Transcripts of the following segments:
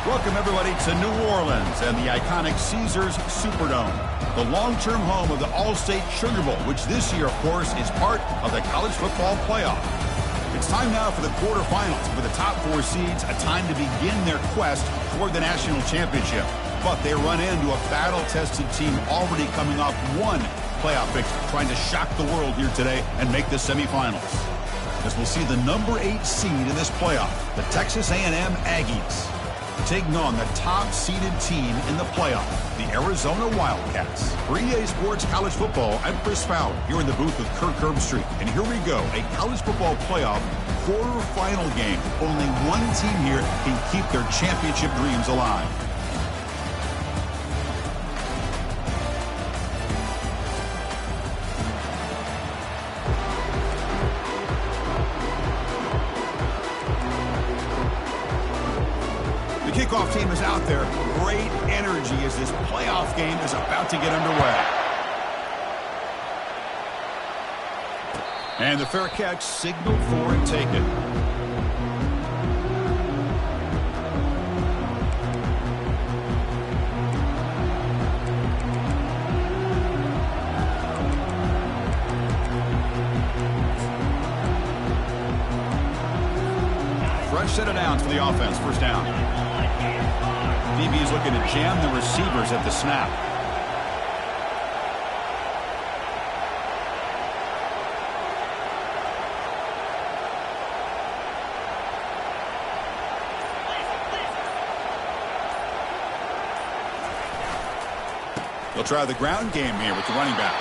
Welcome, everybody, to New Orleans and the iconic Caesars Superdome, the long-term home of the All-State Sugar Bowl, which this year, of course, is part of the college football playoff. It's time now for the quarterfinals, with the top 4 seeds a time to begin their quest toward the national championship. But they run into a battle-tested team already coming off one playoff victory, trying to shock the world here today and make the semifinals. As we'll see the number 8 seed in this playoff, the Texas A&M Aggies, taking on the top-seeded team in the playoff, the Arizona Wildcats. For EA Sports College Football, I'm Chris Fowler, here in the booth with Kirk Herbstreit. And here we go, a college football playoff quarterfinal game. Only one team here can keep their championship dreams alive. The kickoff team is out there. Great energy as this playoff game is about to get underway. And the fair catch signaled for and taken. Fresh set of downs for the offense. First down. DB is looking to jam the receivers at the snap. They'll try the ground game here with the running back.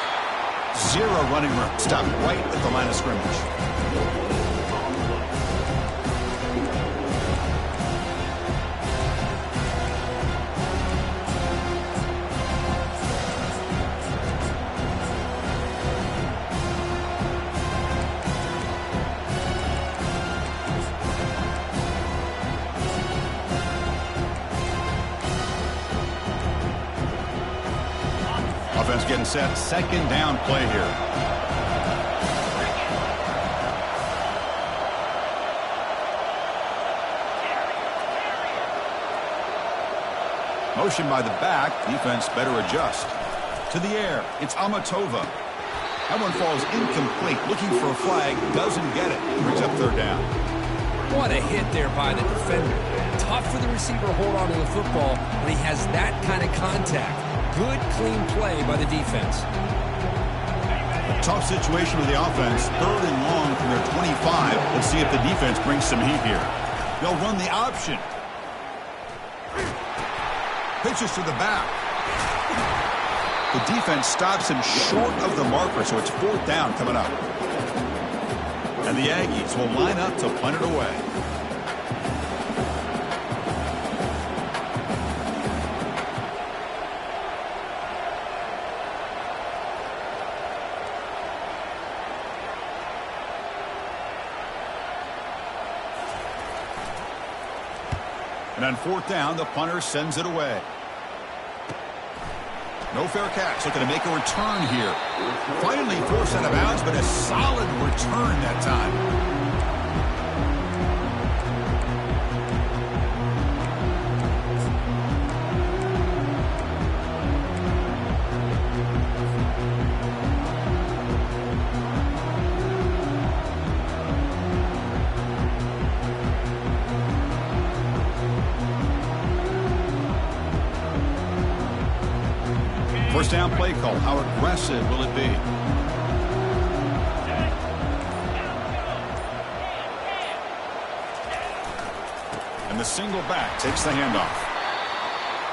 0 running room. Stopped right at the line of scrimmage. Offense getting set. Second down play here. Motion by the back. Defense better adjust. To the air. It's Amatova. That one falls incomplete. Looking for a flag. Doesn't get it. Brings up third down. What a hit there by the defender. Tough for the receiver to hold on to the football when he has that kind of contact. Good, clean play by the defense. A tough situation with the offense. 3rd and long from their 25. Let's see if the defense brings some heat here. They'll run the option. Pitches to the back. The defense stops him short of the marker, so it's 4th down coming up. And the Aggies will line up to punt it away. And on 4th down, the punter sends it away. No fair catch. Looking to make a return here. Finally forced out of bounds, but a solid return that time. First down play call. How aggressive will it be? And the single back takes the handoff.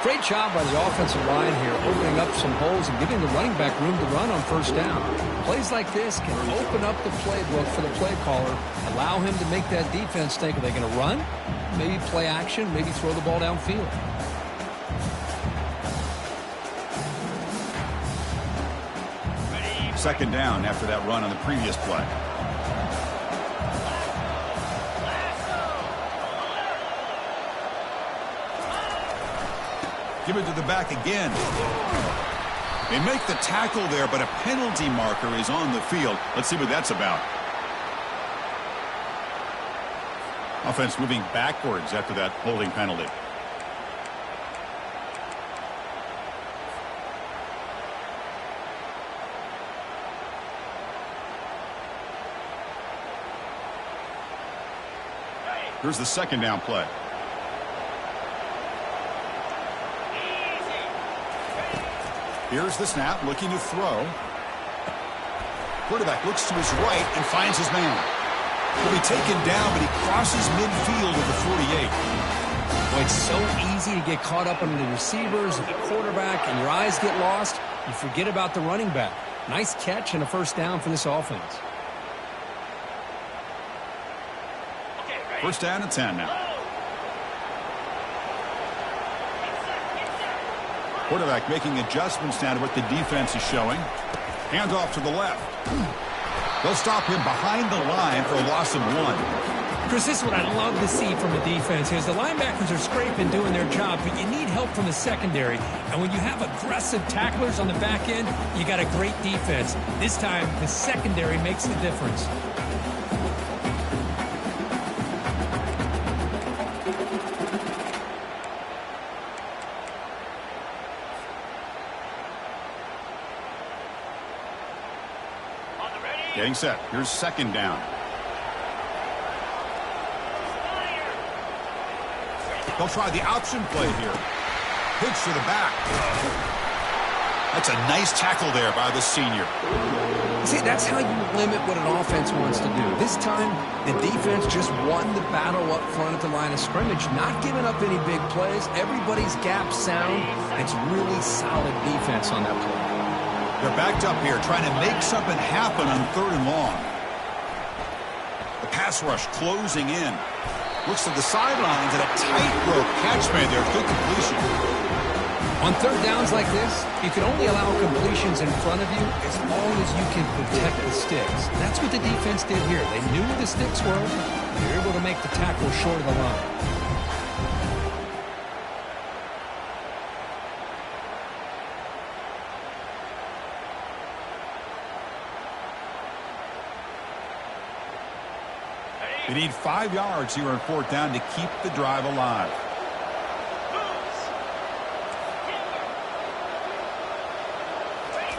Great job by the offensive line here, opening up some holes and giving the running back room to run on first down. Plays like this can open up the playbook for the play caller, allow him to make that defense think, are they going to run? Maybe play action, maybe throw the ball downfield. Second down after that run on the previous play. Give it to the back again. They make the tackle there, but a penalty marker is on the field. Let's see what that's about. Offense moving backwards after that holding penalty. Here's the second down play. Here's the snap, looking to throw. Quarterback looks to his right and finds his man. He'll be taken down, but he crosses midfield at the 48. Well, it's so easy to get caught up on the receivers and the quarterback, and your eyes get lost. You forget about the running back. Nice catch and a first down for this offense. First down and 10 now. Quarterback making adjustments now to what the defense is showing. Hands off to the left. They'll stop him behind the line for a loss of 1. Chris, this is what I love to see from a defense is the linebackers are scraping, doing their job, but you need help from the secondary. And when you have aggressive tacklers on the back end, you got a great defense. This time, the secondary makes the difference. Getting set. Here's second down. They'll try the option play here. Pitch to the back. That's a nice tackle there by the senior. See, that's how you limit what an offense wants to do. This time, the defense just won the battle up front at the line of scrimmage, not giving up any big plays. Everybody's gap sound. It's really solid defense on that play. They're backed up here, trying to make something happen on 3rd and long. The pass rush closing in. Looks to the sidelines and a tightrope catch made there. Good completion. On 3rd downs like this, you can only allow completions in front of you as long as you can protect the sticks. That's what the defense did here. They knew where the sticks were. They were able to make the tackle short of the line. They need 5 yards here on 4th down to keep the drive alive.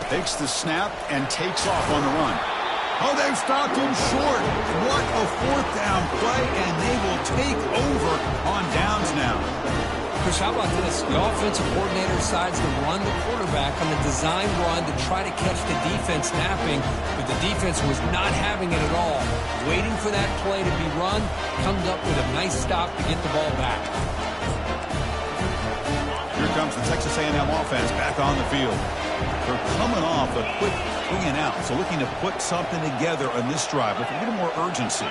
Takes the snap and takes off on the run. Oh, they've stopped him short. What a 4th down play, and they will take over on downs now. Chris, how about this? The offensive coordinator decides to run the quarterback on the design run to try to catch the defense napping, but the defense was not having it at all. Waiting for that play to be run, comes up with a nice stop to get the ball back. Here comes the Texas A&M offense back on the field. They're coming off a quick 3 and out, so looking to put something together on this drive with a little more urgency.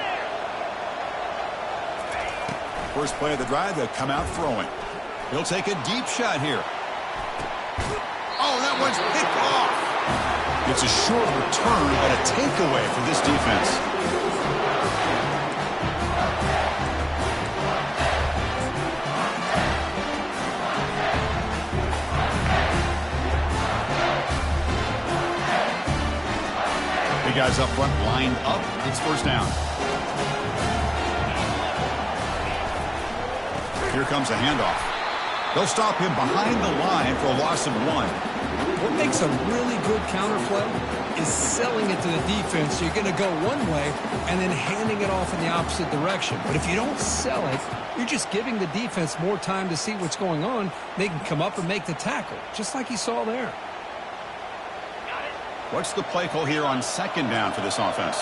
First play of the drive, they'll come out throwing. He'll take a deep shot here. Oh, that one's picked off. It's a short return, but a takeaway for this defense. Big guys up front, lined up. It's first down. Here comes a handoff. They'll stop him behind the line for a loss of 1. What makes a really good counter play is selling it to the defense. You're going to go one way and then handing it off in the opposite direction. But if you don't sell it, you're just giving the defense more time to see what's going on. They can come up and make the tackle, just like you saw there. What's the play call here on 2nd down for this offense?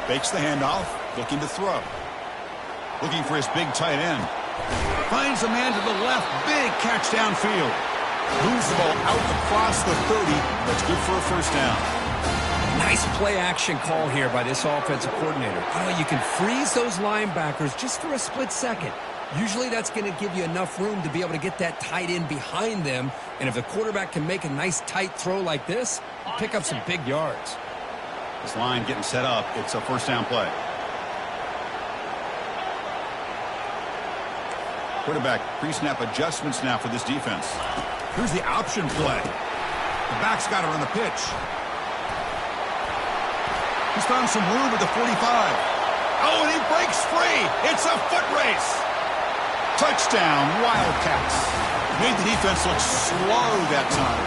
Fakes the handoff, looking to throw. Looking for his big tight end. Finds a man to the left, big catch downfield. Moves the ball out across the 30. That's good for a first down. Nice play action call here by this offensive coordinator. You can freeze those linebackers just for a split second. Usually that's going to give you enough room to be able to get that tight end behind them. And if the quarterback can make a nice tight throw like this, pick up some big yards. This line getting set up. It's a first down play. Quarterback pre-snap adjustments now for this defense. Here's the option play. The back's got it on the pitch. He's found some room at the 45. Oh, and he breaks free. It's a foot race. Touchdown, Wildcats. Made the defense look slow that time.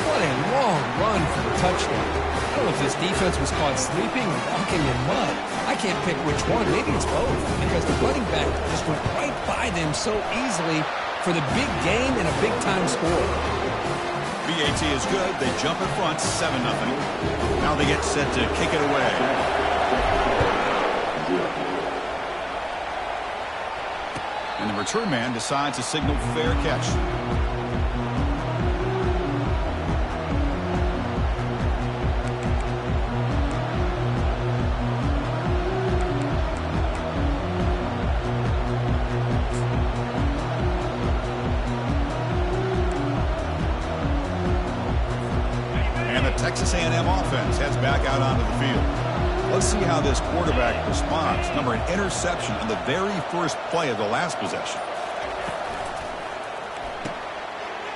What a long run for the touchdown. I don't know if this defense was caught sleeping or walking in mud. I can't pick which one. Maybe it's both, because the running back just went right by them so easily for the big gain and a big-time score. BAT is good. They jump in front, 7-0. Now they get set to kick it away. And the return man decides to signal fair catch. Texas A&M offense heads back out onto the field. Let's see how this quarterback responds. Number, an interception on the very first play of the last possession.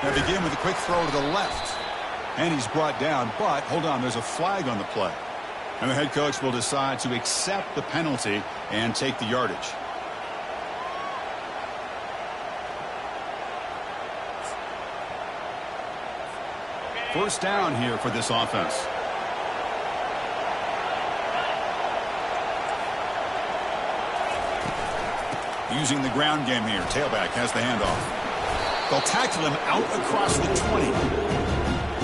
Now begin with a quick throw to the left. And he's brought down, but hold on, there's a flag on the play. And the head coach will decide to accept the penalty and take the yardage. First down here for this offense. Using the ground game here. Tailback has the handoff. They'll tackle him out across the 20.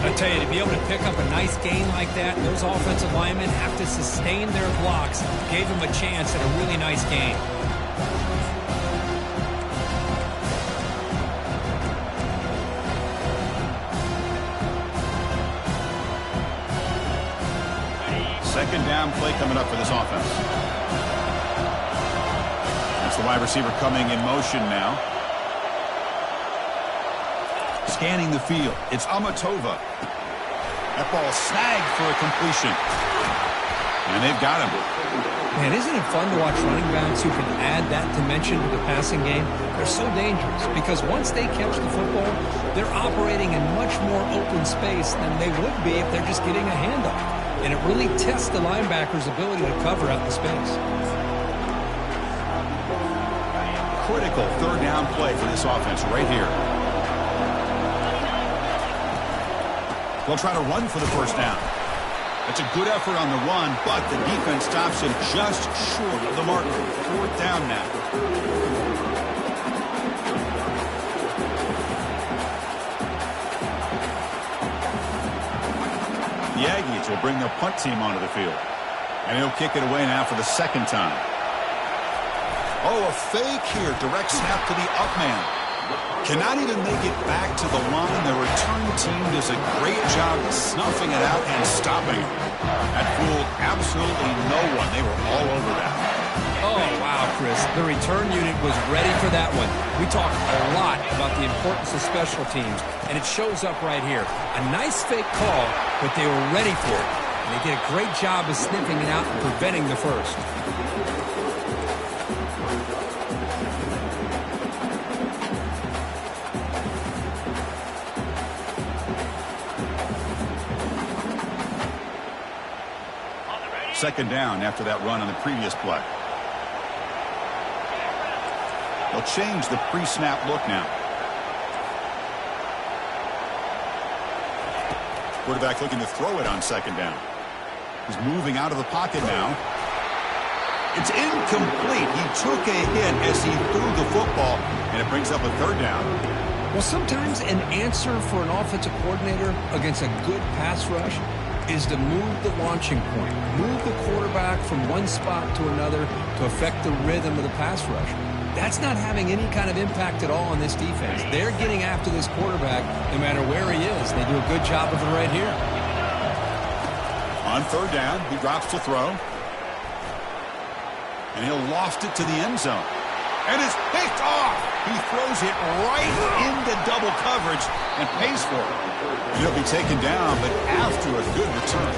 I tell you, to be able to pick up a nice gain like that, those offensive linemen have to sustain their blocks. Gave him a chance at a really nice gain. Second down play coming up for this offense. That's the wide receiver coming in motion now. Scanning the field. It's Amatova. That ball snagged for a completion. And they've got him. Man, isn't it fun to watch running backs who can add that dimension to the passing game? They're so dangerous because once they catch the football, they're operating in much more open space than they would be if they're just getting a handoff. And it really tests the linebacker's ability to cover out the space. Critical third down play for this offense right here. They'll try to run for the first down. That's a good effort on the run, but the defense stops him just short of the marker. Fourth down now. The Aggies will bring their punt team onto the field. And he'll kick it away now for the second time. Oh, a fake here. Direct snap to the up man. Cannot even make it back to the line. The return team does a great job snuffing it out and stopping it. That fooled absolutely no one. They were all over that. Oh, wow, Chris. The return unit was ready for that one. We talk a lot about the importance of special teams, and it shows up right here. A nice fake call, but they were ready for it. And they did a great job of sniffing it out and preventing the first. Second down after that run on the previous play. They'll change the pre-snap look now. Quarterback looking to throw it on second down. He's moving out of the pocket now. It's incomplete. He took a hit as he threw the football, and it brings up a third down. Well, sometimes an answer for an offensive coordinator against a good pass rush is to move the launching point, move the quarterback from one spot to another to affect the rhythm of the pass rush. That's not having any kind of impact at all on this defense. They're getting after this quarterback no matter where he is. They do a good job of it right here. On third down, he drops to throw. And he'll loft it to the end zone. And it's picked off. He throws it right into double coverage and pays for it. He'll be taken down, but after a good return.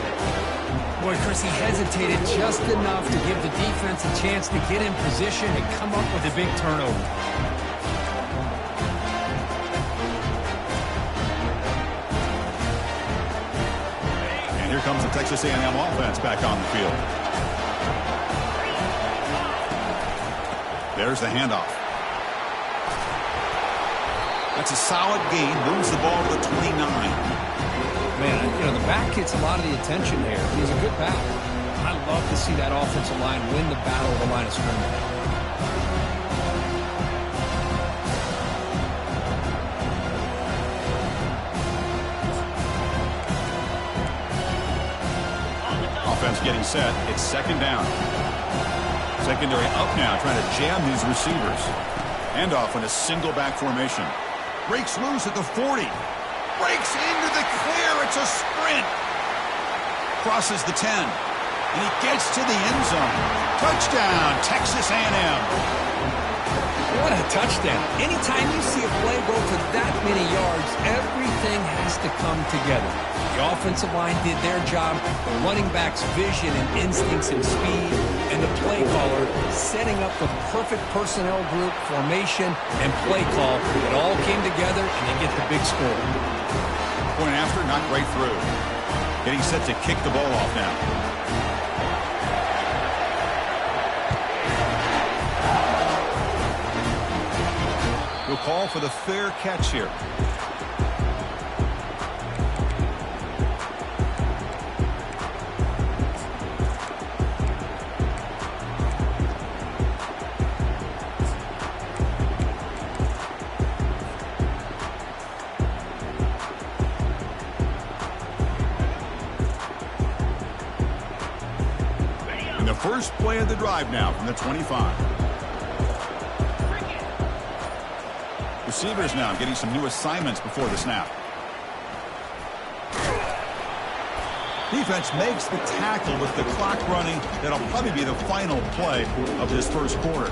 Boy, Chris, he hesitated just enough to give the defense a chance to get in position and come up with a big turnover. And here comes the Texas A&M offense back on the field. There's the handoff. That's a solid gain. Moves the ball to the 29. Man, the back gets a lot of the attention here. He's a good back. I love to see that offensive line win the battle of the line of scrimmage. Offense getting set. It's second down. Secondary up now, trying to jam these receivers. Handoff in a single back formation. Breaks loose at the 40. Breaks into the clear. It's a sprint. Crosses the 10. And he gets to the end zone. Touchdown, Texas A&M. What a touchdown. Anytime you see a play go for that many yards, everything has to come together. The offensive line did their job, the running back's vision and instincts and speed, and the play caller setting up the perfect personnel group, formation, and play call. It all came together, and they get the big score. Point after, not right through. Getting set to kick the ball off now. We'll call for the fair catch here. And the first play of the drive now from the 25. Receivers now getting some new assignments before the snap. Defense makes the tackle with the clock running. That'll probably be the final play of this first quarter.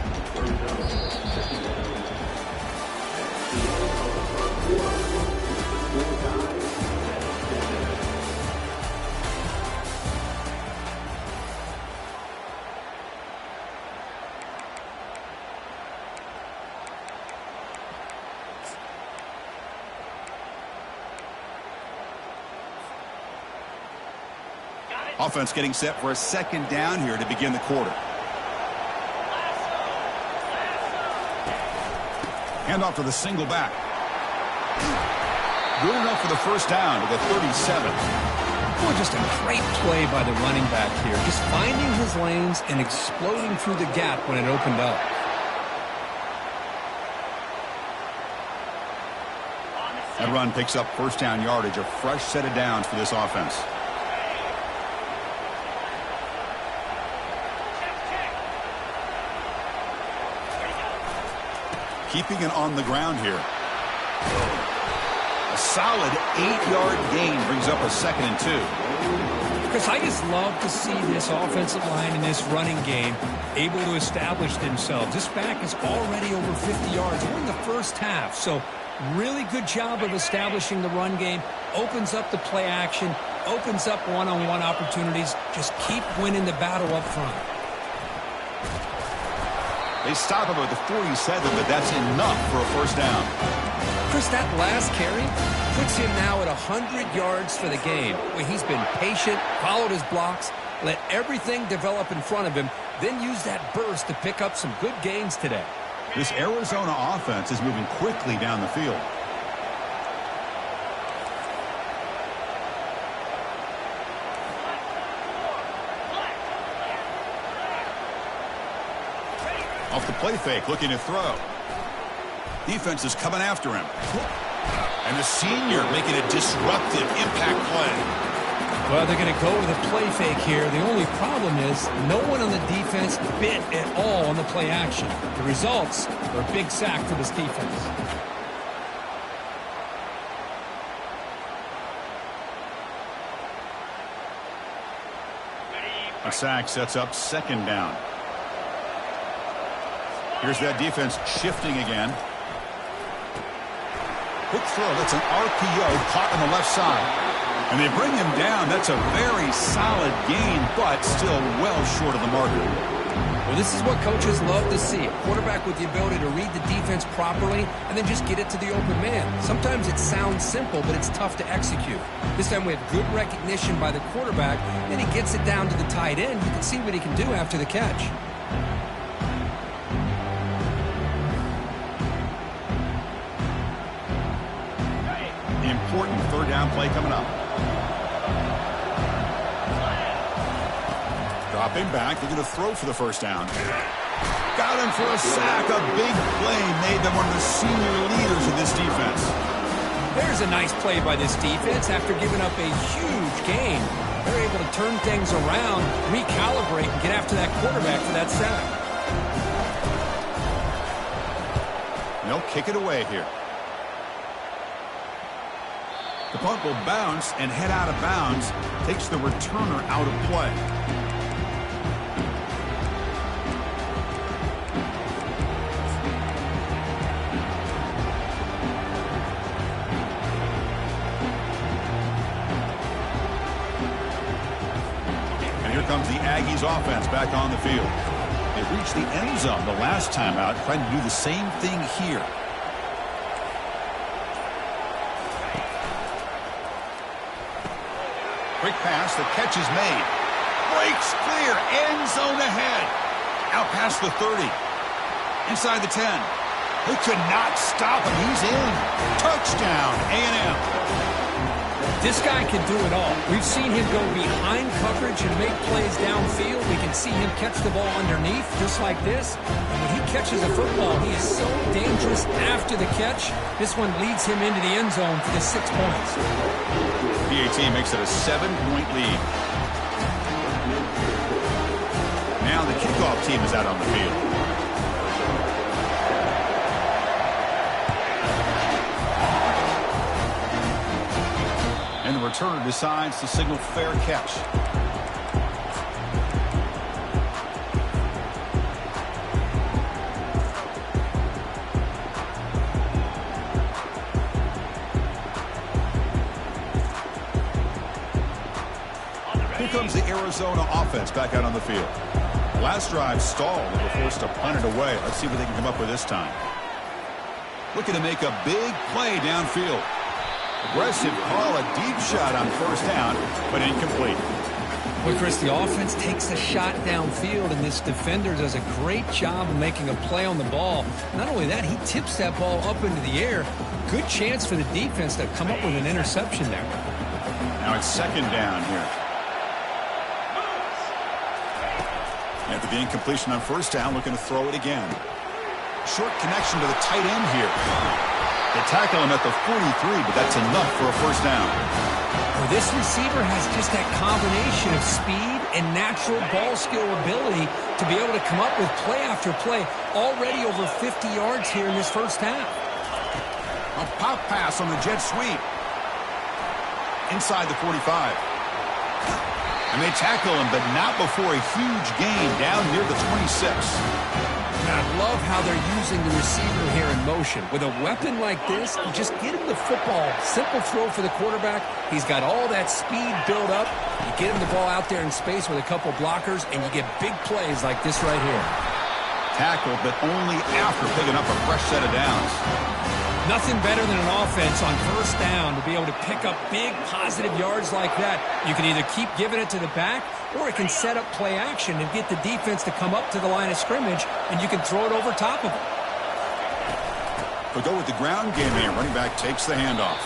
Offense getting set for a second down here to begin the quarter. Handoff to the single back. Good enough for the first down to the 37. Boy, just a great play by the running back here. Just finding his lanes and exploding through the gap when it opened up. That run picks up first down yardage, a fresh set of downs for this offense. Keeping it on the ground here. A solid 8-yard gain brings up a 2nd and 2. Chris, I just love to see this offensive line in this running game able to establish themselves. This back is already over 50 yards. We're in the first half, so really good job of establishing the run game. Opens up the play action, opens up one-on-one opportunities. Just keep winning the battle up front. They stop him at the 47, but that's enough for a first down. Chris, that last carry puts him now at 100 yards for the game. Where he's been patient, followed his blocks, let everything develop in front of him, then use that burst to pick up some good gains today. This Arizona offense is moving quickly down the field. Off the play fake, looking to throw. Defense is coming after him. And the senior making a disruptive impact play. Well, they're going to go with a play fake here. The only problem is no one on the defense bit at all on the play action. The results are a big sack for this defense. A sack sets up second down. Here's that defense shifting again. Quick throw. That's an RPO caught on the left side. And they bring him down. That's a very solid gain, but still well short of the marker. Well, this is what coaches love to see. A quarterback with the ability to read the defense properly and then just get it to the open man. Sometimes it sounds simple, but it's tough to execute. This time we have good recognition by the quarterback, and he gets it down to the tight end. You can see what he can do after the catch. Important third down play coming up. Dropping back, they're going to throw for the first down. Got him for a sack. A big play made them one of the senior leaders of this defense. There's a nice play by this defense after giving up a huge gain. They're able to turn things around, recalibrate, and get after that quarterback for that sack. They'll kick it away here. The punt will bounce and head out of bounds. Takes the returner out of play. And here comes the Aggies offense back on the field. They reached the end zone the last time out, trying to do the same thing here. Quick pass, the catch is made. Breaks clear, end zone ahead. Out past the 30. Inside the 10. Who could not stop him? He's in. Touchdown, A&M. This guy can do it all. We've seen him go behind coverage and make plays downfield. We can see him catch the ball underneath just like this. And when he catches a football, he is so dangerous after the catch. This one leads him into the end zone for the 6 points. PAT makes it a 7-point lead. Now the kickoff team is out on the field. And the returner decides to signal fair catch. Here comes the Arizona offense back out on the field. Last drive stalled and were forced to punt it away. Let's see what they can come up with this time. Looking to make a big play downfield. Aggressive call, a deep shot on first down, but incomplete. Well, Chris, the offense takes a shot downfield, and this defender does a great job of making a play on the ball. Not only that, he tips that ball up into the air. Good chance for the defense to come up with an interception there. Now it's second down here. After the incompletion on first down, looking to throw it again. Short connection to the tight end here. They tackle him at the 43, but that's enough for a first down. Well, this receiver has just that combination of speed and natural ball skill ability to be able to come up with play after play. Already over 50 yards here in this first half. A pop pass on the jet sweep. Inside the 45. And they tackle him, but not before a huge gain down near the 26. I love how they're using the receiver here in motion. With a weapon like this, you just get him the football. Simple throw for the quarterback. He's got all that speed built up. You get him the ball out there in space with a couple blockers, and you get big plays like this right here. Tackled, but only after picking up a fresh set of downs. Nothing better than an offense on first down to be able to pick up big positive yards like that. You can either keep giving it to the back, or it can set up play action and get the defense to come up to the line of scrimmage, and you can throw it over top of it. We'll go with the ground game here. Running back takes the handoff.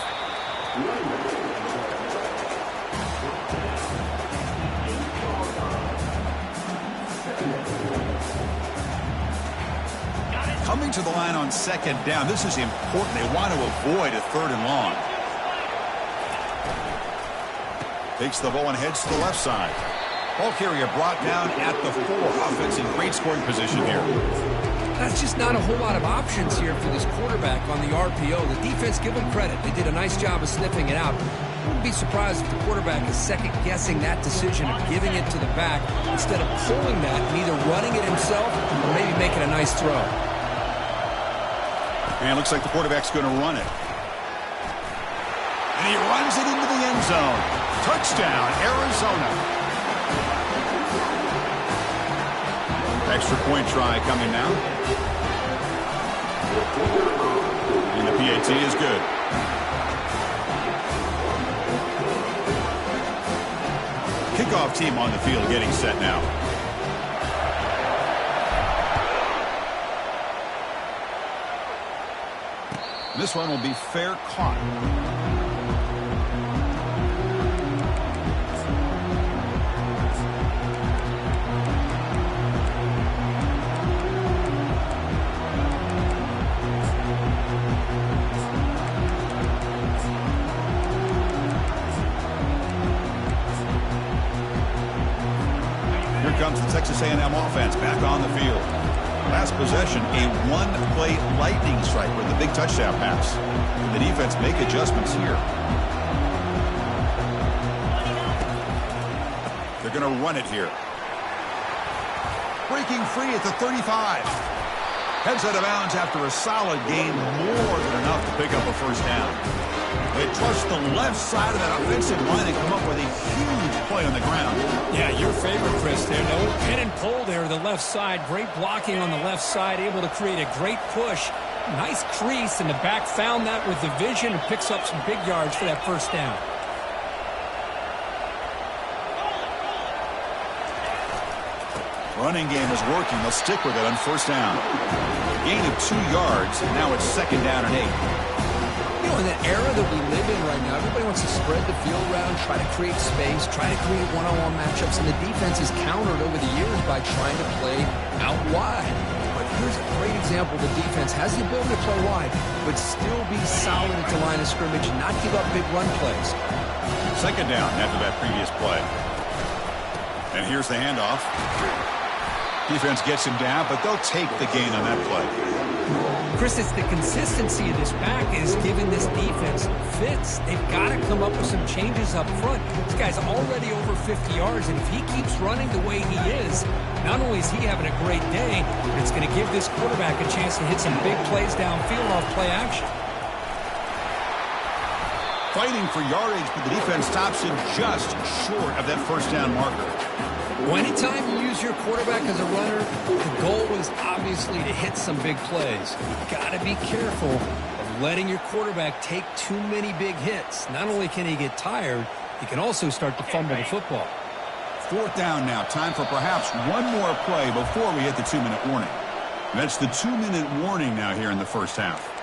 Coming to the line on second down. This is important. They want to avoid a third and long. Takes the ball and heads to the left side. Ball carrier brought down at the 4. Offense in great scoring position here. That's just not a whole lot of options here for this quarterback on the RPO. The defense, give them credit. They did a nice job of sniffing it out. I wouldn't be surprised if the quarterback is second-guessing that decision of giving it to the back instead of pulling that and either running it himself or maybe making a nice throw. And it looks like the quarterback's going to run it. And he runs it into the end zone. Touchdown, Arizona. Extra point try coming now. And the PAT is good. Kickoff team on the field getting set now. This one will be fair caught. Texas A&M offense back on the field. Last possession, a one-play lightning strike with the big touchdown pass. The defense make adjustments here. They're going to run it here. Breaking free at the 35. Heads out of bounds after a solid gain, more than enough to pick up a first down. They trust the left side of that offensive line and come up with a huge play on the ground. Yeah, your favorite, Chris, there. No pin and pull there, the left side. Great blocking on the left side, able to create a great push. Nice crease, and the back found that with the vision and picks up some big yards for that first down. Running game is working. They'll stick with it on first down. Gain of 2 yards, and now it's second down and 8. You know, in the era that we live in right now, everybody wants to spread the field around, try to create space, try to create one-on-one matchups, and the defense is countered over the years by trying to play out wide. But here's a great example. The defense has the ability to play wide, but still be solid at the line of scrimmage and not give up big run plays. Second down after that previous play. And here's the handoff. Defense gets him down, but they'll take the gain on that play. Chris, it's the consistency of this back is giving this defense fits. They've got to come up with some changes up front. This guy's already over 50 yards, and if he keeps running the way he is, not only is he having a great day, but it's going to give this quarterback a chance to hit some big plays downfield off play action. Fighting for yardage, but the defense stops him just short of that first down marker. Well, anytime you use your quarterback as a runner, the goal is obviously to hit some big plays. You've got to be careful of letting your quarterback take too many big hits. Not only can he get tired, he can also start to fumble the football. Fourth down now. Time for perhaps one more play before we hit the 2-minute warning. That's the 2-minute warning now here in the first half.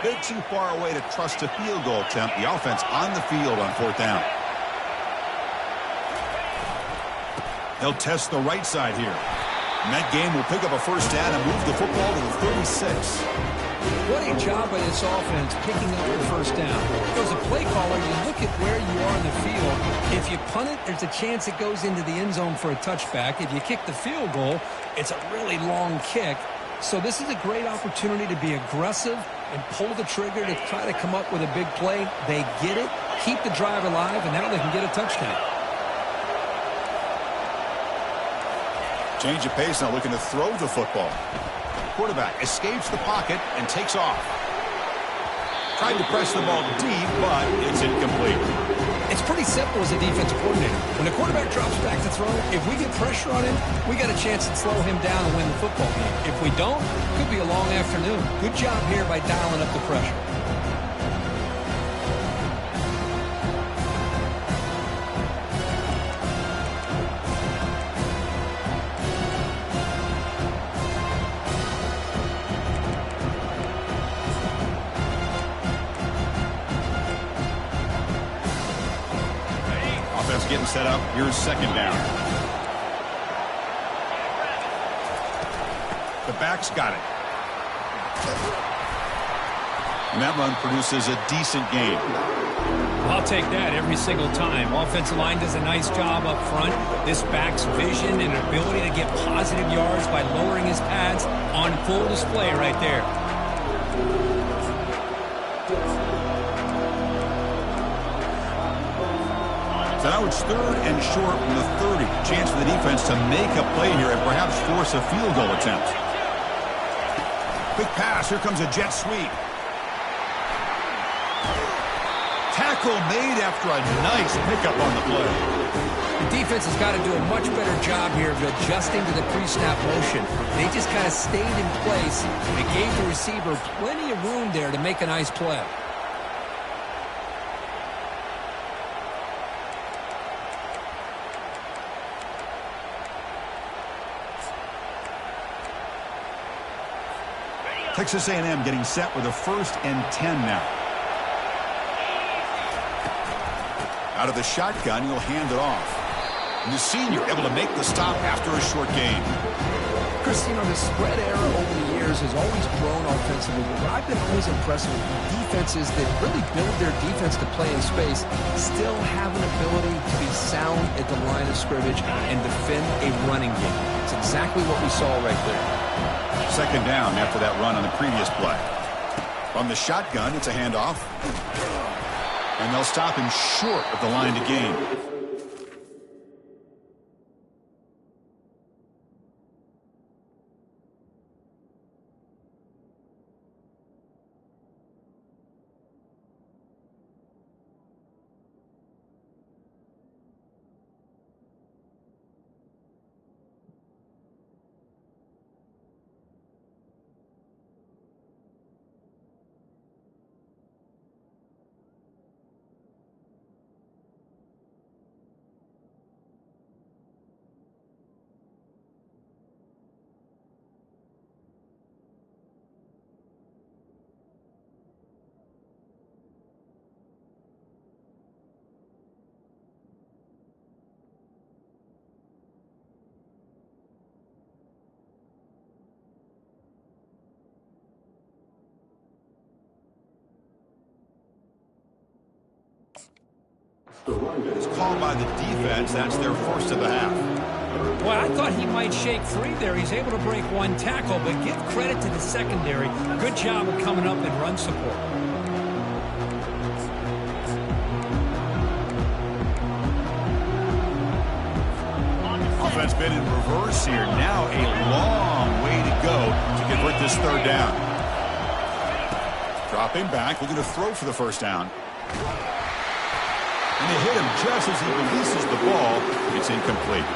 Bit too far away to trust a field goal attempt. The offense on the field on fourth down. They'll test the right side here. And that game will pick up a first down and move the football to the 36. What a job by this offense picking up the first down. As a play caller, you look at where you are in the field. If you punt it, there's a chance it goes into the end zone for a touchback. If you kick the field goal, it's a really long kick. So this is a great opportunity to be aggressive and pull the trigger to try to come up with a big play. They get it, keep the drive alive, and now they can get a touchdown. Change of pace now, looking to throw the football. Quarterback escapes the pocket and takes off. Tried to press the ball deep, but it's incomplete. It's pretty simple as a defensive coordinator. When the quarterback drops back to throw, if we get pressure on him, we got a chance to slow him down and win the football game. If we don't, it could be a long afternoon. Good job here by dialing up the pressure. Getting set up. Here's second down. The back's got it. And that run produces a decent gain. I'll take that every single time. Offensive line does a nice job up front. This back's vision and ability to get positive yards by lowering his pads on full display right there. So now it's third and short from the 30. Chance for the defense to make a play here and perhaps force a field goal attempt. Quick pass. Here comes a jet sweep. Tackle made after a nice pickup on the play. The defense has got to do a much better job here of adjusting to the pre-snap motion. They just kind of stayed in place, and it gave the receiver plenty of room there to make a nice play. Texas A&M getting set with a 1st and 10 now. Out of the shotgun, he'll hand it off. And the senior able to make the stop after a short gain. Chris, the spread era over the years has always grown offensively, but what I've been always impressed with defenses that really build their defense to play in space still have an ability to be sound at the line of scrimmage and defend a running game. It's exactly what we saw right there. Second down after that run on the previous play. From the shotgun, it's a handoff. And they'll stop him short of the line to gain. It's called by the defense. That's their first of the half. Boy, I thought he might shake free there. He's able to break one tackle, but give credit to the secondary. Good job of coming up and run support. Offense been in reverse here. Now a long way to go to convert this third down. Dropping back, looking to throw for the first down. And they hit him just as he releases the ball. It's incomplete.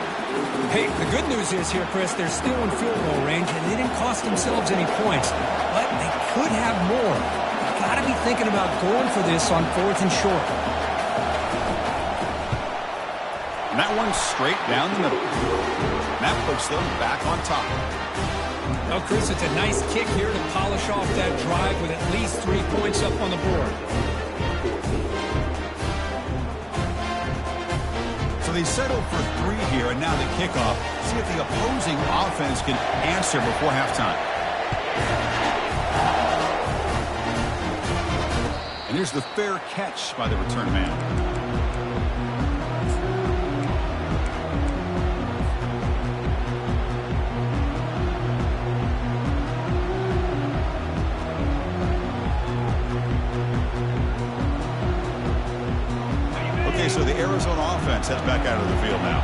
Hey, the good news is here, Chris, they're still in field goal range, and they didn't cost themselves any points. But they could have more. You've got to be thinking about going for this on 4th and short. And that one's straight down the middle. And that puts them back on top. Well, Chris, it's a nice kick here to polish off that drive with at least 3 points up on the board. They settle for 3 here, and now the kickoff. See if the opposing offense can answer before halftime. And here's the fair catch by the return man. So the Arizona offense heads back out of the field now.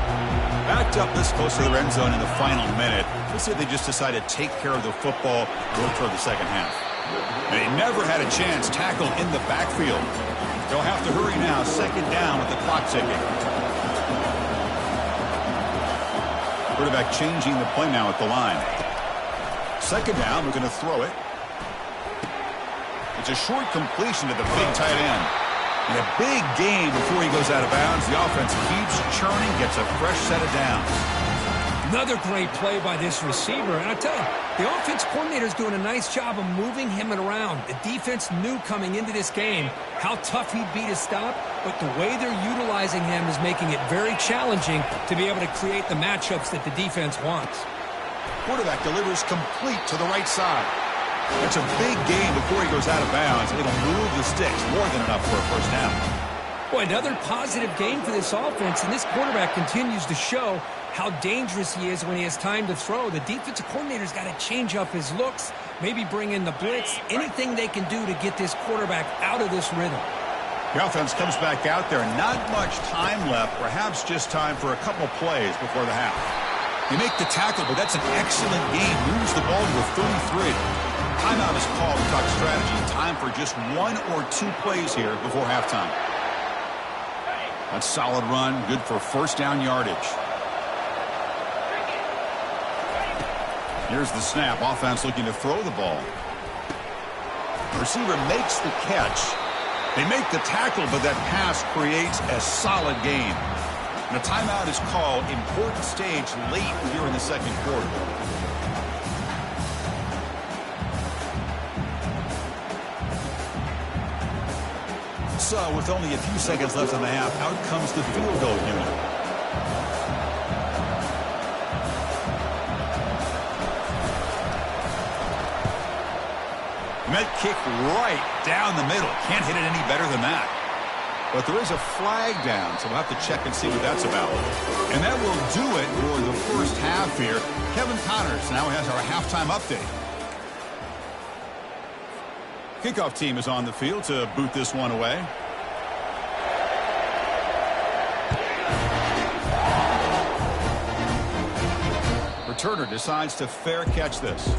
Backed up this close to the end zone in the final minute. Let's see if they just decide to take care of the football, go toward the second half. They never had a chance tackled in the backfield. They'll have to hurry now. Second down with the clock ticking. Quarterback changing the play now at the line. Second down, we're going to throw it. It's a short completion to the big tight end. And a big game before he goes out of bounds. The offense keeps churning, gets a fresh set of downs. Another great play by this receiver. And I tell you, the offense coordinator's doing a nice job of moving him around. The defense knew coming into this game how tough he'd be to stop, but the way they're utilizing him is making it very challenging to be able to create the matchups that the defense wants. Quarterback delivers complete to the right side. It's a big game before he goes out of bounds. It'll move the sticks more than enough for a first down. Boy, another positive game for this offense, and this quarterback continues to show how dangerous he is when he has time to throw. The defensive coordinator's got to change up his looks, maybe bring in the blitz, anything they can do to get this quarterback out of this rhythm. The offense comes back out there. Not much time left, perhaps just time for a couple plays before the half. They make the tackle, but that's an excellent game. Moves the ball to a 33. Timeout is called to talk strategy. Time for just 1 or 2 plays here before halftime. That's a solid run, good for first down yardage. Here's the snap. Offense looking to throw the ball. Receiver makes the catch. They make the tackle, but that pass creates a solid gain. And a timeout is called. Important stage late here in the second quarter. So, with only a few seconds left in the half, out comes the field goal unit. And that kick right down the middle. Can't hit it any better than that. But there is a flag down, so we'll have to check and see what that's about. And that will do it for the first half here. Kevin Connors now has our halftime update. Kickoff team is on the field to boot this one away. Returner decides to fair catch this.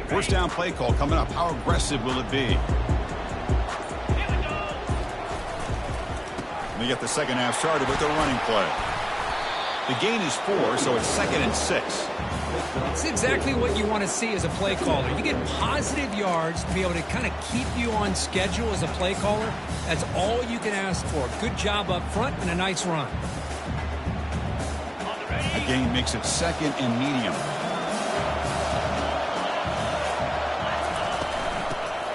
First down play call coming up. How aggressive will it be? We get the second half started with the running play. The gain is 4, so it's 2nd and 6. It's exactly what you want to see as a play caller. You get positive yards to be able to kind of keep you on schedule as a play caller. That's all you can ask for. Good job up front and a nice run. A gain makes it 2nd and medium.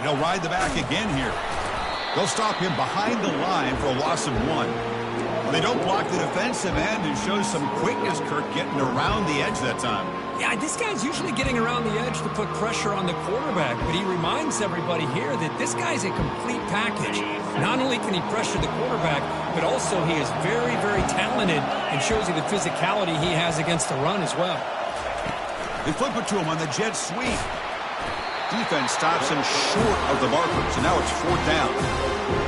He'll ride the back again here. They'll stop him behind the line for a loss of 1. They don't block the defensive end and show some quickness, Kirk, getting around the edge that time. Yeah, this guy's usually getting around the edge to put pressure on the quarterback, but he reminds everybody here that this guy's a complete package. Not only can he pressure the quarterback, but also he is very, very talented and shows you the physicality he has against the run as well. They flip it to him on the jet sweep. Defense stops him short of the markers, and now it's 4th down.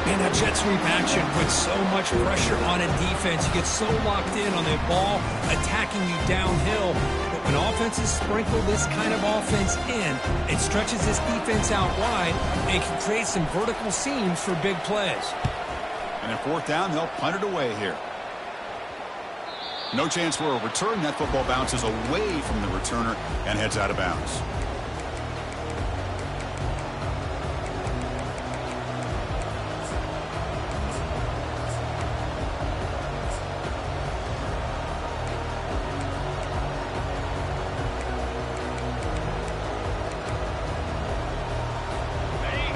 Man, that jet sweep action puts so much pressure on a defense. You get so locked in on the ball attacking you downhill. But when offenses sprinkle this kind of offense in, it stretches this defense out wide and can create some vertical seams for big plays. And at 4th down, they'll punt it away here. No chance for a return. That football bounces away from the returner and heads out of bounds.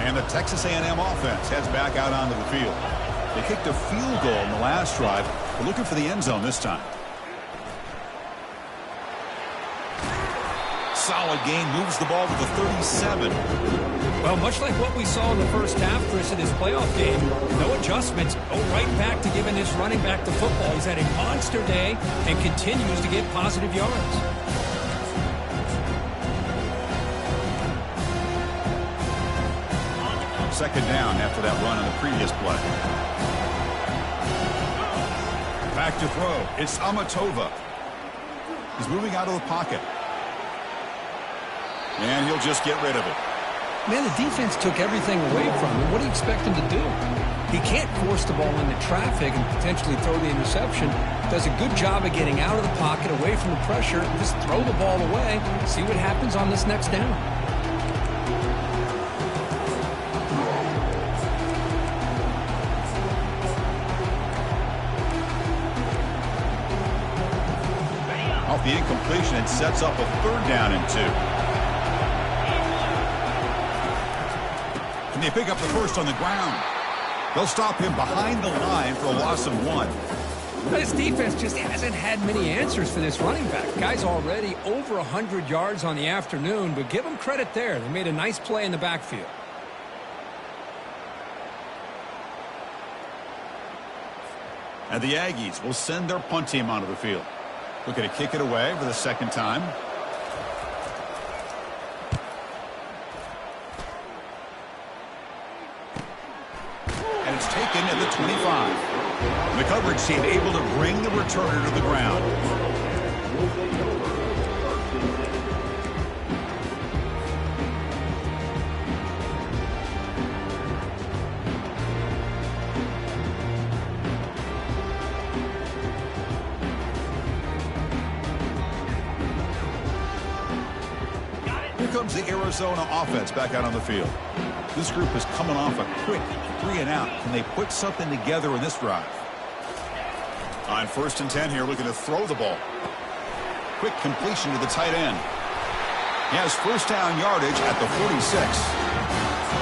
And the Texas A&M offense heads back out onto the field. They kicked a field goal in the last drive. They're looking for the end zone this time. Solid gain, moves the ball to the 37. Well, much like what we saw in the first half, Chris, of this playoff game, no adjustments. Go right back to giving this running back the football. He's had a monster day and continues to get positive yards. Second down after that run on the previous play. Back to throw. It's Amatova. He's moving out of the pocket. And he'll just get rid of it. Man, the defense took everything away from him. What do you expect him to do? He can't force the ball into traffic and potentially throw the interception. Does a good job of getting out of the pocket, away from the pressure. Just throw the ball away. See what happens on this next down. Off the incompletion, it sets up a 3rd down and 2. And they pick up the first on the ground. They'll stop him behind the line for a loss of 1. This defense just hasn't had many answers for this running back. Guy's already over 100 yards on the afternoon, but give them credit there. They made a nice play in the backfield. And the Aggies will send their punt team onto the field. Looking to kick it away for the 2nd time. And it's taken at the 25. And the coverage team able to bring the returner to the ground. Comes the Arizona offense back out on the field. This group is coming off a quick 3-and-out. Can they put something together in this drive? On 1st and 10 here, looking to throw the ball. Quick completion to the tight end. He has first down yardage at the 46.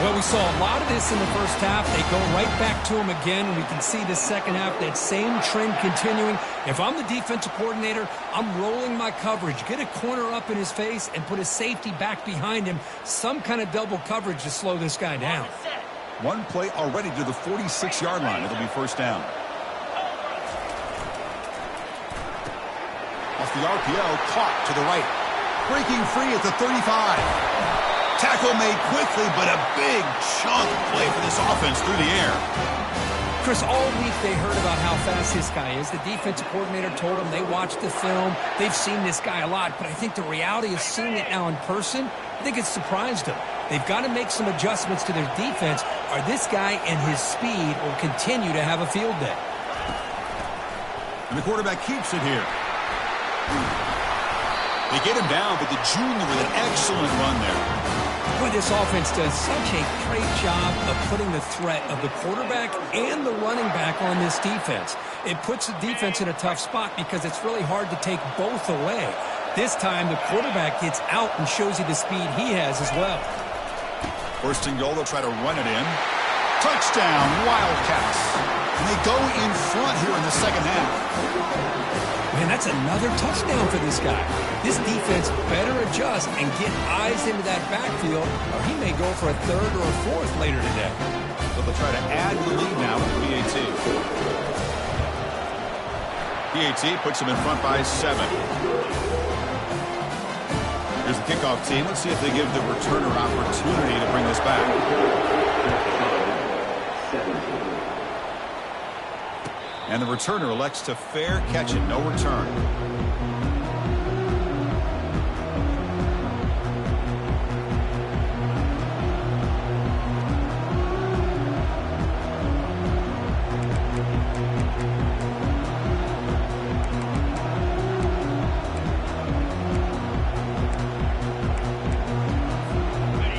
Well, we saw a lot of this in the first half. They go right back to him again, and we can see the second half, that same trend continuing. If I'm the defensive coordinator, I'm rolling my coverage. Get a corner up in his face and put a safety back behind him. Some kind of double coverage to slow this guy down. One play already to the 46-yard line. It'll be first down. Off the RPO, caught to the right. Breaking free at the 35. Tackle made quickly, but a big chunk play for this offense through the air. Chris, all week they heard about how fast this guy is. The defensive coordinator told them they watched the film. They've seen this guy a lot, but I think the reality of seeing it now in person, I think it's surprised them. They've got to make some adjustments to their defense, or this guy and his speed will continue to have a field day. And the quarterback keeps it here. They get him down, but the junior with an excellent run there. Boy, this offense does such a great job of putting the threat of the quarterback and the running back on this defense. It puts the defense in a tough spot because it's really hard to take both away. This time, the quarterback gets out and shows you the speed he has as well. First and goal, they'll try to run it in. Touchdown, Wildcats. And they go in front here in the second half. Man, that's another touchdown for this guy. This defense better adjust and get eyes into that backfield, or he may go for a third or a fourth later today. So they'll try to add the lead now with the PAT. PAT puts them in front by 7. Here's the kickoff team. Let's see if they give the returner an opportunity to bring this back. And the returner elects to fair catch it. No return.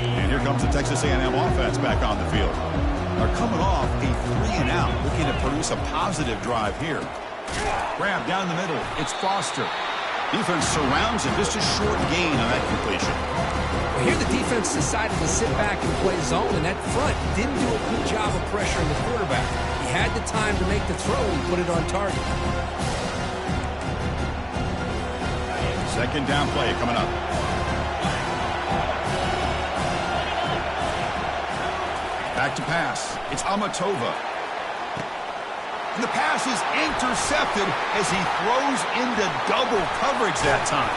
And here comes the Texas A&M offense back on the field. Are coming off a 3-and-out, looking to produce a positive drive here. Grab down the middle. It's Foster. Defense surrounds him. Just a short gain on that completion. Well, here the defense decided to sit back and play zone, and that front didn't do a good job of pressuring the quarterback. He had the time to make the throw and put it on target. Second down play coming up. Back to pass. It's Amatova. And the pass is intercepted as he throws into double coverage that time.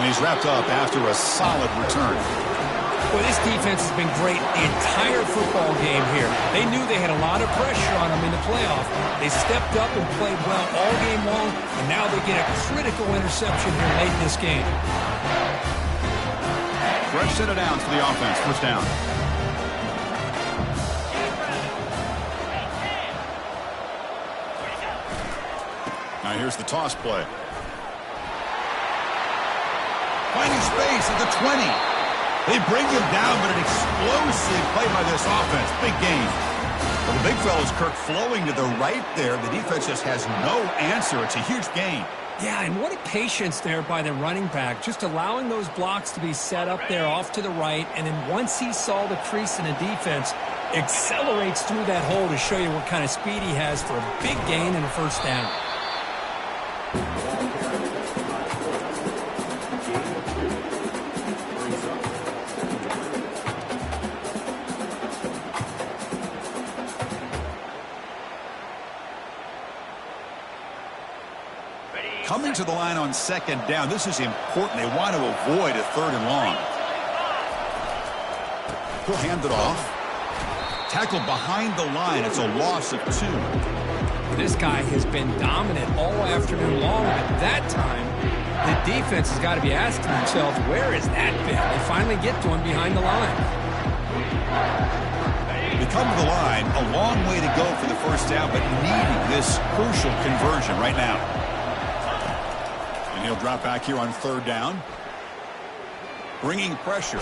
And he's wrapped up after a solid return. Well, this defense has been great the entire football game here. They knew they had a lot of pressure on them in the playoff. They stepped up and played well all game long, and now they get a critical interception here late in this game. Fresh set of downs for the offense. First down. Now here's the toss play. Finding space at the 20. They bring him down, but an explosive play by this offense. Big gain. Well, the big fella's Kirk flowing to the right there. The defense just has no answer. It's a huge gain. Yeah, and what a patience there by the running back, just allowing those blocks to be set up there off to the right, and then once he saw the crease in the defense, accelerates through that hole to show you what kind of speed he has for a big gain and a first down. Coming to the line on second down. This is important. They want to avoid a third and long. He'll hand it off. Tackled behind the line. It's a loss of 2. This guy has been dominant all afternoon long, but that time, the defense has got to be asking themselves, where has that been? They finally get to him behind the line. They come to the line, a long way to go for the first down, but needing this crucial conversion right now. And he'll drop back here on third down. Bringing pressure.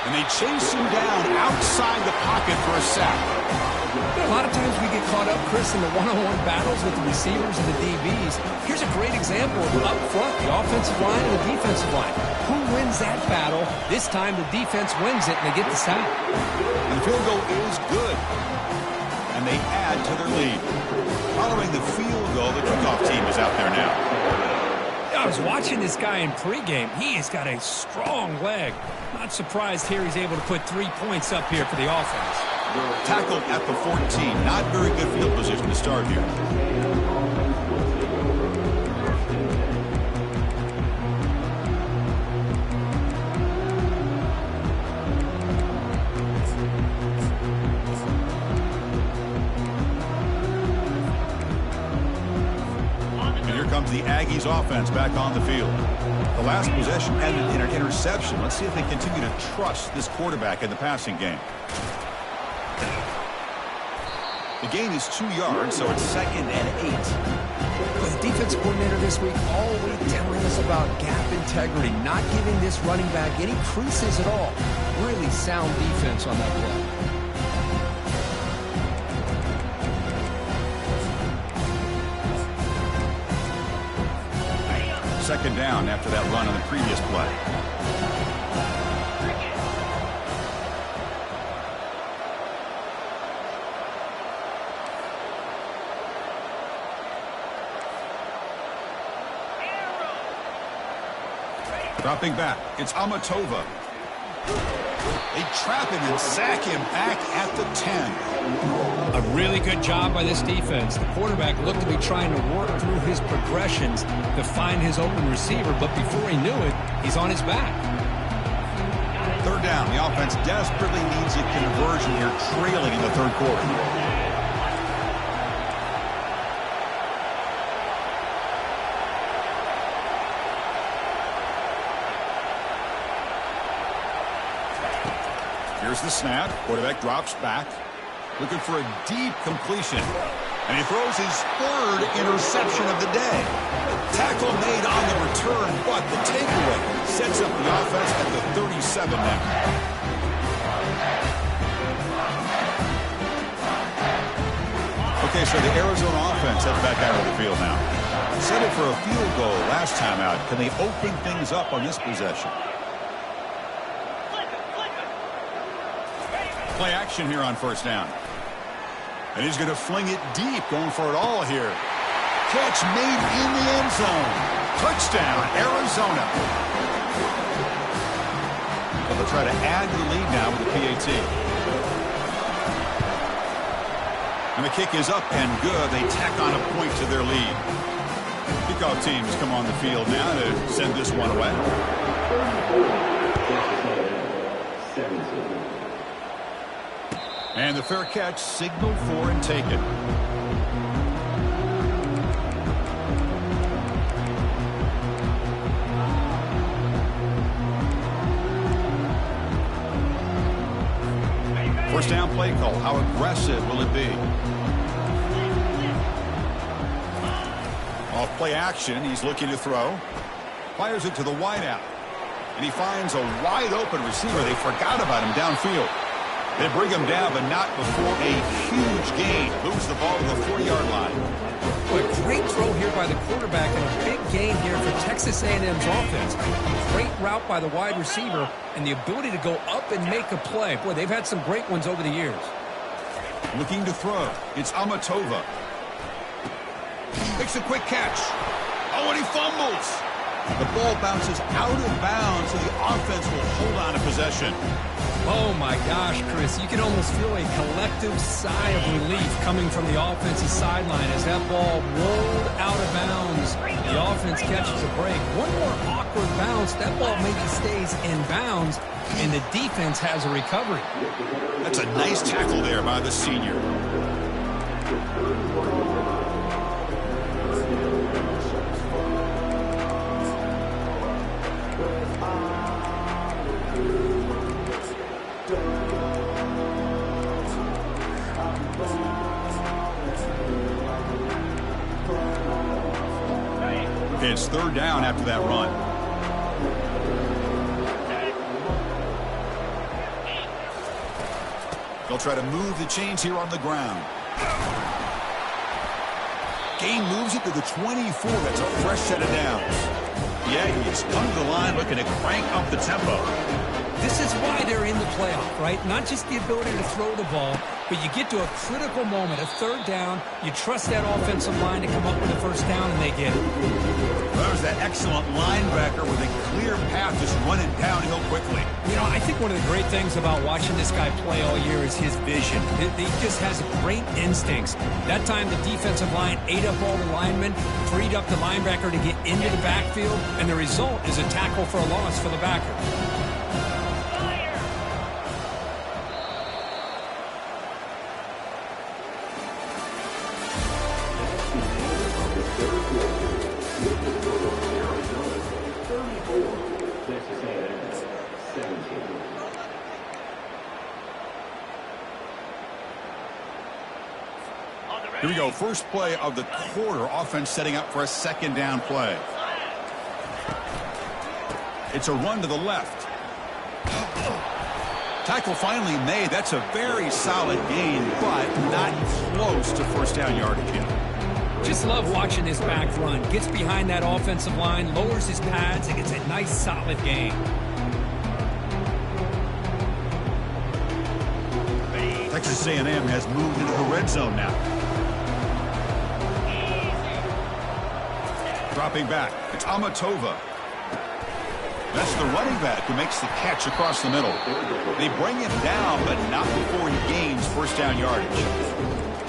And they chase him down outside the pocket for a sack. A lot of times we get caught up, Chris, in the one-on-one battles with the receivers and the DBs. Here's a great example of up front, the offensive line and the defensive line. Who wins that battle? This time the defense wins it, and they get the sack. And the field goal is good. And they add to their lead. Following the field goal, the kickoff team is out there now. I was watching this guy in pregame. He has got a strong leg. Not surprised here he's able to put 3 points up here for the offense. Tackled at the 14. Not very good field position to start here. Comes the Aggies offense back on the field. The last possession ended in an interception. Let's see if they continue to trust this quarterback in the passing game. The gain is 2 yards, so it's 2nd and 8. Well, the defensive coordinator this week all week telling us about gap integrity, not giving this running back any creases at all. Really sound defense on that play. Second down after that run on the previous play. Dropping back, it's Amatova. They trap him and sack him back at the 10. A really good job by this defense. The quarterback looked to be trying to work through his progressions to find his open receiver, but before he knew it, he's on his back. Third down. The offense desperately needs a conversion here, trailing in the third quarter. Here's the snap. Quarterback drops back. Looking for a deep completion. And he throws his third interception of the day. Tackle made on the return, but the takeaway sets up the offense at the 37 now. Okay, so the Arizona offense heads back out of the field now. Settled for a field goal last time out. Can they open things up on this possession? Play action here on first down. And he's going to fling it deep, going for it all here. Catch made in the end zone. Touchdown, Arizona. But they'll try to add to the lead now with the PAT. And the kick is up and good. They tack on a point to their lead. Kickoff teams come on the field now to send this one away. And the fair catch signaled for and taken. First down play call. How aggressive will it be? Off play action. He's looking to throw. Fires it to the wideout. And he finds a wide open receiver. They forgot about him downfield. They bring him down, but not before a huge gain. Moves the ball to the 4-yard line. Boy, great throw here by the quarterback and a big gain here for Texas A&M's offense. A great route by the wide receiver and the ability to go up and make a play. Boy, they've had some great ones over the years. Looking to throw. It's Amatova. Makes a quick catch. Oh, and he fumbles. The ball bounces out of bounds, so the offense will hold on to possession. Oh, my gosh, Chris. You can almost feel a collective sigh of relief coming from the offensive sideline as that ball rolled out of bounds. The offense catches a break. One more awkward bounce. That ball maybe stays in bounds, and the defense has a recovery. That's a nice tackle there by the senior. It's third down after that run. They'll try to move the chains here on the ground. Gain moves it to the 24. That's a fresh set of downs. Yeah, he's come to the line looking to crank up the tempo. This is why they're in the playoff, right? Not just the ability to throw the ball, but you get to a critical moment, a third down. You trust that offensive line to come up with a first down, and they get it. Well, there's that excellent linebacker with a clear path just running downhill quickly. You know, I think one of the great things about watching this guy play all year is his vision. He just has great instincts. That time the defensive line ate up all the linemen, freed up the linebacker to get into the backfield, and the result is a tackle for a loss for the backer. Here we go. First play of the quarter. Offense setting up for a second down play. It's a run to the left. Tackle finally made. That's a very solid gain, but not close to first down yardage yet. Just love watching this back run. Gets behind that offensive line, lowers his pads, and gets a nice solid gain. Texas A&M has moved into the red zone now. Dropping back. It's Amatova. That's the running back who makes the catch across the middle. They bring him down, but not before he gains first down yardage.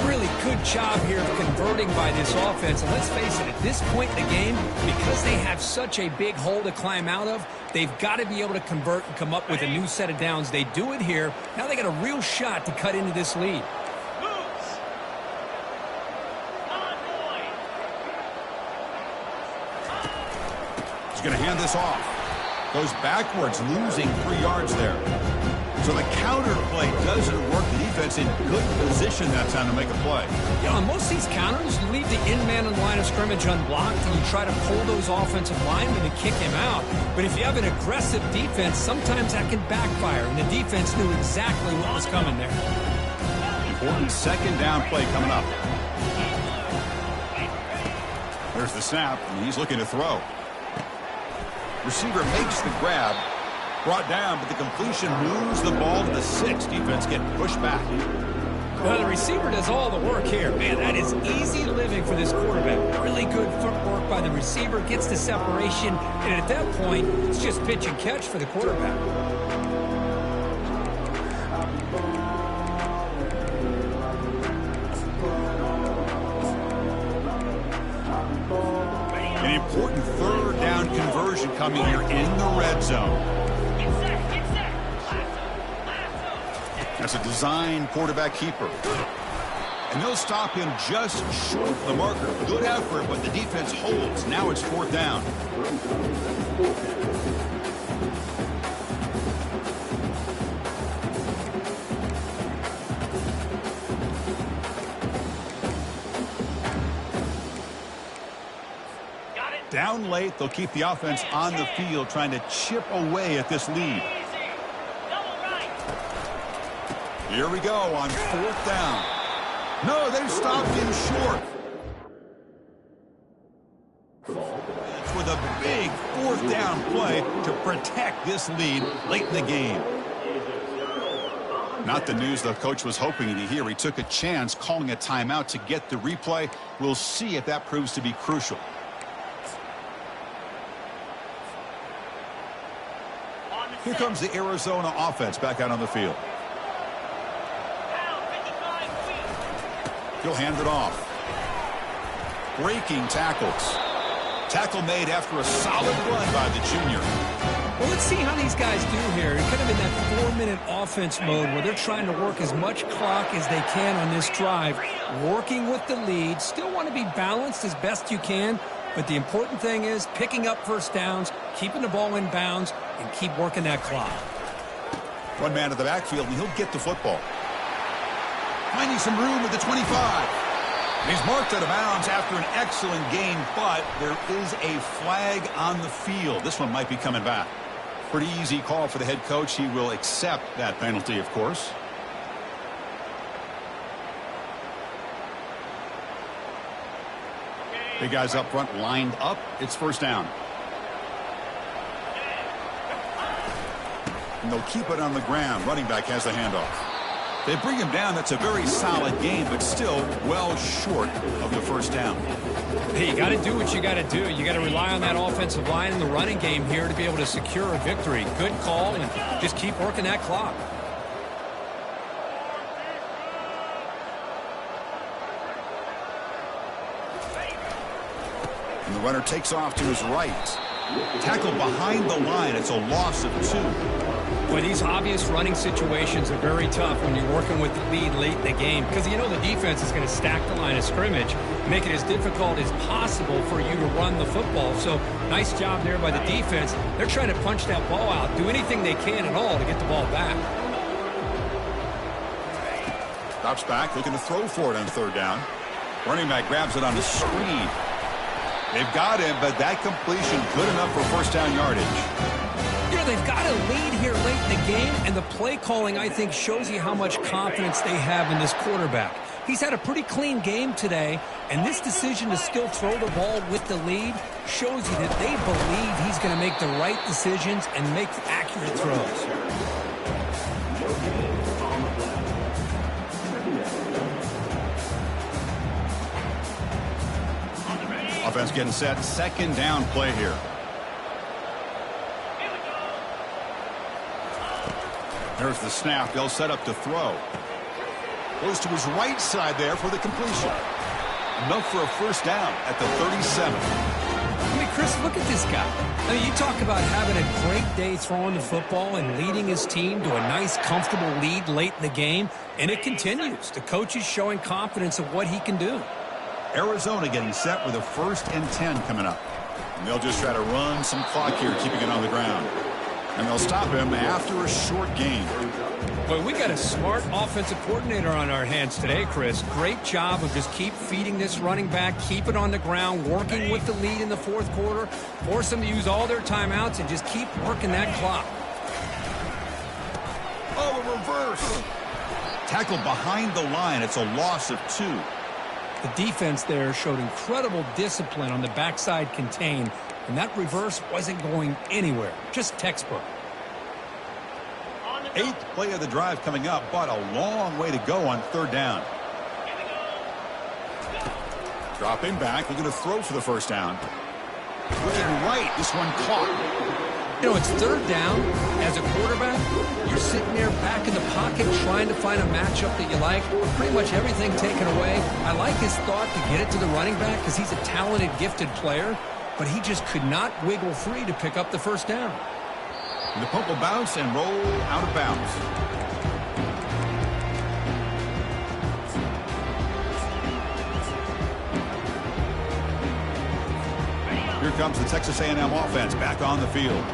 Really good job here of converting by this offense. And let's face it, at this point in the game, because they have such a big hole to climb out of, they've got to be able to convert and come up with a new set of downs. They do it here. Now they got a real shot to cut into this lead. He's going to hand this off. Goes backwards, losing 3 yards there. So the counter play doesn't work. The defense in good position that time to make a play. You know, on most of these counters, you leave the in-man on the line of scrimmage unblocked, and you try to pull those offensive linemen to kick him out. But if you have an aggressive defense, sometimes that can backfire, and the defense knew exactly what was coming there. Important second down play coming up. There's the snap, and he's looking to throw. Receiver makes the grab. Brought down, but the completion moves the ball to the 6. Defense getting pushed back. Well, the receiver does all the work here. Man, that is easy living for this quarterback. Really good footwork by the receiver. Gets the separation. And at that point, it's just pitch and catch for the quarterback. An important third down conversion coming here in the red zone. That's a design quarterback keeper. And they'll stop him just short of the marker. Good effort, but the defense holds. Now it's 4th down. Down late, they'll keep the offense on the field trying to chip away at this lead. Here we go on 4th down. No, they've stopped him short. With a big 4th down play to protect this lead late in the game. Not the news the coach was hoping to hear. He took a chance calling a timeout to get the replay. We'll see if that proves to be crucial. Here comes the Arizona offense back out on the field. He'll hand it off. Breaking tackles. Tackle made after a solid run by the junior. Well, let's see how these guys do here. Kind of in that 4-minute offense mode where they're trying to work as much clock as they can on this drive. Working with the lead. Still want to be balanced as best you can. But the important thing is picking up first downs, keeping the ball in bounds, and keep working that clock. One man at the backfield, and he'll get the football. Finding some room at the 25. He's marked out of bounds after an excellent game, but there is a flag on the field. This one might be coming back. Pretty easy call for the head coach. He will accept that penalty, of course. Big guys up front lined up. It's first down. And they'll keep it on the ground. Running back has the handoff. They bring him down. That's a very solid game, but still well short of the first down. Hey, you got to do what you got to do. You got to rely on that offensive line in the running game here to be able to secure a victory. Good call, and just keep working that clock. And the runner takes off to his right. Tackled behind the line. It's a loss of 2. Well, these obvious running situations are very tough when you're working with the lead late in the game because you know the defense is going to stack the line of scrimmage, make it as difficult as possible for you to run the football. So nice job there by the defense. They're trying to punch that ball out, do anything they can at all to get the ball back. Drops back, looking to throw for it on third down. Running back grabs it on the screen. They've got him, but that completion good enough for first down yardage. You know, they've got a lead here late in the game, and the play calling, I think, shows you how much confidence they have in this quarterback. He's had a pretty clean game today, and this decision to still throw the ball with the lead shows you that they believe he's going to make the right decisions and make accurate throws. Offense getting set. Second down play here. There's the snap. They'll set up to throw. Goes to his right side there for the completion. Enough for a first down at the 37. I mean, Chris, look at this guy. I mean, you talk about having a great day throwing the football and leading his team to a nice, comfortable lead late in the game, and it continues. The coach is showing confidence of what he can do. Arizona getting set with a 1st and 10 coming up. And they'll just try to run some clock here, keeping it on the ground. And they'll stop him after a short gain. Boy, we got a smart offensive coordinator on our hands today, Chris. Great job of just keep feeding this running back, keep it on the ground, working with the lead in the fourth quarter, force them to use all their timeouts, and just keep working that clock. Oh, a reverse. Tackled behind the line. It's a loss of 2. The defense there showed incredible discipline on the backside contain, and that reverse wasn't going anywhere. Just textbook. 8th play of the drive coming up, but a long way to go on third down. Dropping back, looking to throw for the first down. Looking right, this one caught. You know, it's third down. As a quarterback, you're sitting there back in the pocket trying to find a matchup that you like. Pretty much everything taken away. I like his thought to get it to the running back because he's a talented, gifted player, but he just could not wiggle free to pick up the first down. And the punt will bounce and roll out of bounds. Here comes the Texas A&M offense back on the field.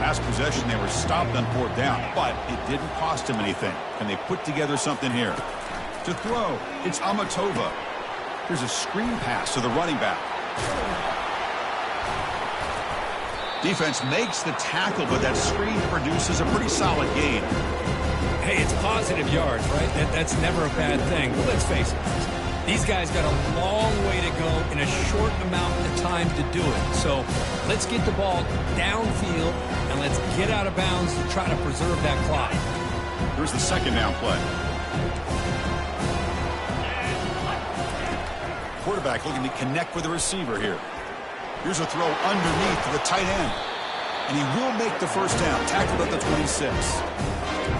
Last possession, they were stopped on fourth down, but it didn't cost them anything. And they put together something here. To throw, it's Amatova. Here's a screen pass to the running back. Defense makes the tackle, but that screen produces a pretty solid gain. Hey, it's positive yards, right? That's never a bad thing. But let's face it, these guys got a long way to go in a short amount of time to do it. So let's get the ball downfield, and let's get out of bounds to try to preserve that clock. Here's the second down play. Quarterback looking to connect with the receiver here. Here's a throw underneath to the tight end. And he will make the first down. Tackled at the 26.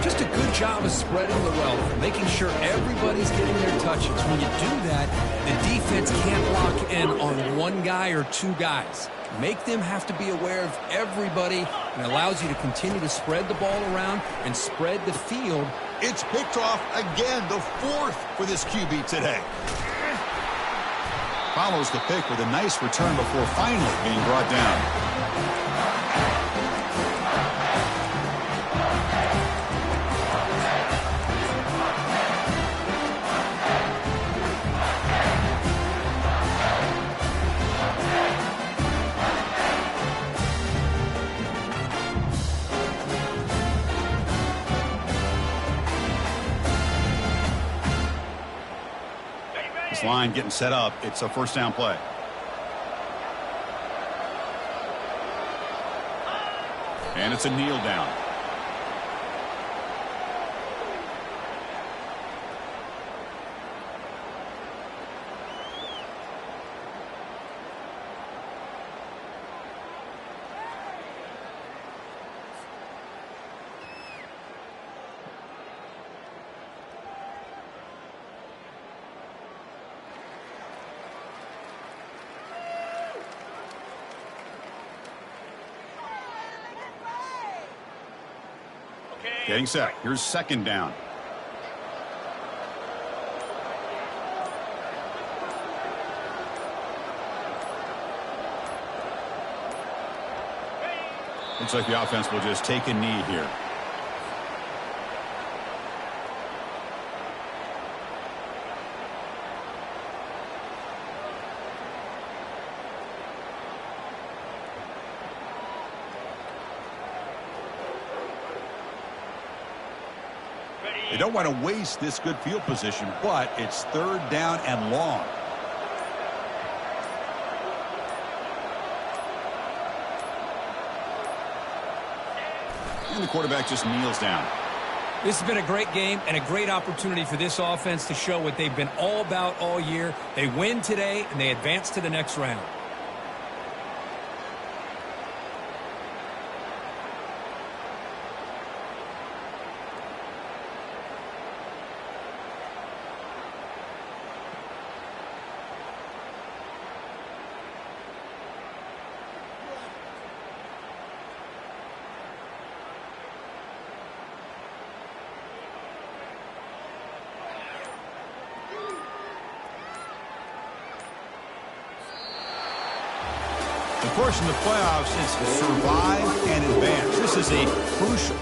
Just a good job of spreading the wealth, making sure everybody's getting their touches. When you do that, the defense can't lock in on one guy or two guys. Make them have to be aware of everybody, and allows you to continue to spread the ball around and spread the field. It's picked off again, the 4th for this QB today. Follows the pick with a nice return before finally being brought down. Line getting set up. It's a first down play. And it's a kneel down. Getting set. Here's second down. Looks like the offense will just take a knee here. They don't want to waste this good field position, but it's third down and long. And the quarterback just kneels down. This has been a great game and a great opportunity for this offense to show what they've been all about all year. They win today, and they advance to the next round. Of course, in the playoffs, it's survive and advance. This is a crucial.